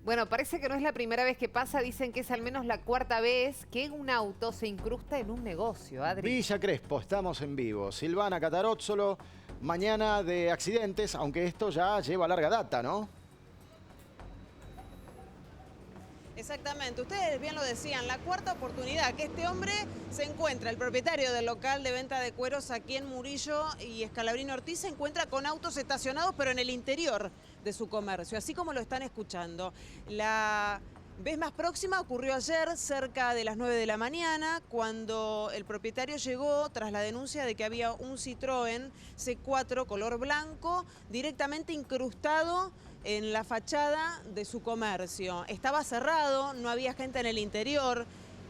Bueno, parece que no es la primera vez que pasa, dicen que es al menos la cuarta vez que un auto se incrusta en un negocio, Adri. Villa Crespo, estamos en vivo. Silvana Catarozzolo, mañana de accidentes, aunque esto ya lleva larga data, ¿no? Exactamente, ustedes bien lo decían, la cuarta oportunidad que este hombre se encuentra, el propietario del local de venta de cueros aquí en Murillo y Scalabrini Ortiz, se encuentra con autos estacionados pero en el interior de su comercio, así como lo están escuchando. La vez más próxima ocurrió ayer cerca de las 9 de la mañana cuando el propietario llegó tras la denuncia de que había un Citroën C4 color blanco directamente incrustado en la fachada de su comercio. Estaba cerrado, no había gente en el interior,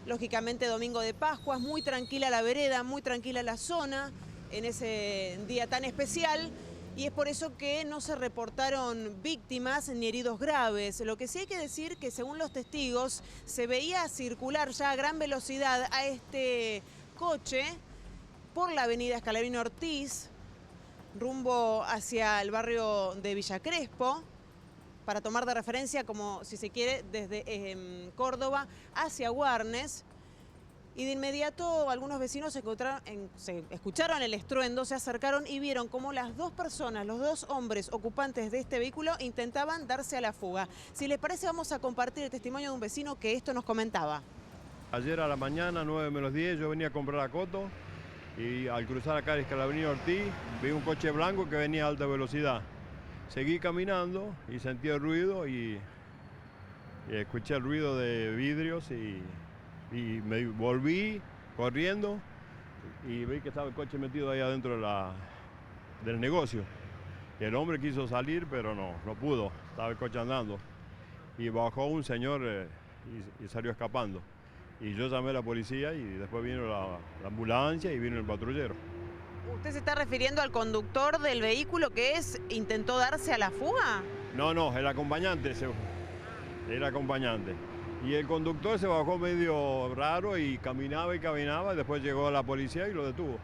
lógicamente domingo de Pascua, es muy tranquila la vereda, muy tranquila la zona en ese día tan especial y es por eso que no se reportaron víctimas ni heridos graves. Lo que sí hay que decir que según los testigos se veía circular ya a gran velocidad a este coche por la avenida Scalabrini Ortiz rumbo hacia el barrio de Villa Crespo, para tomar de referencia, como si se quiere, desde Córdoba hacia Warnes. Y de inmediato algunos vecinos se escucharon el estruendo, se acercaron y vieron cómo las dos personas, los dos hombres ocupantes de este vehículo intentaban darse a la fuga. Si les parece, vamos a compartir el testimonio de un vecino que esto nos comentaba. Ayer a la mañana, 9 menos 10, yo venía a comprar a Coto y al cruzar acá el Scalabrini Ortiz vi un coche blanco que venía a alta velocidad. Seguí caminando y sentí el ruido y escuché el ruido de vidrios y me volví corriendo y vi que estaba el coche metido ahí adentro del negocio. Y el hombre quiso salir, pero no pudo, estaba el coche andando. Y bajó un señor y salió escapando. Y yo llamé a la policía y después vino la ambulancia y vino el patrullero. ¿Usted se está refiriendo al conductor del vehículo que intentó darse a la fuga? No, el acompañante, el acompañante. Y el conductor se bajó medio raro y caminaba y después llegó la policía y lo detuvo.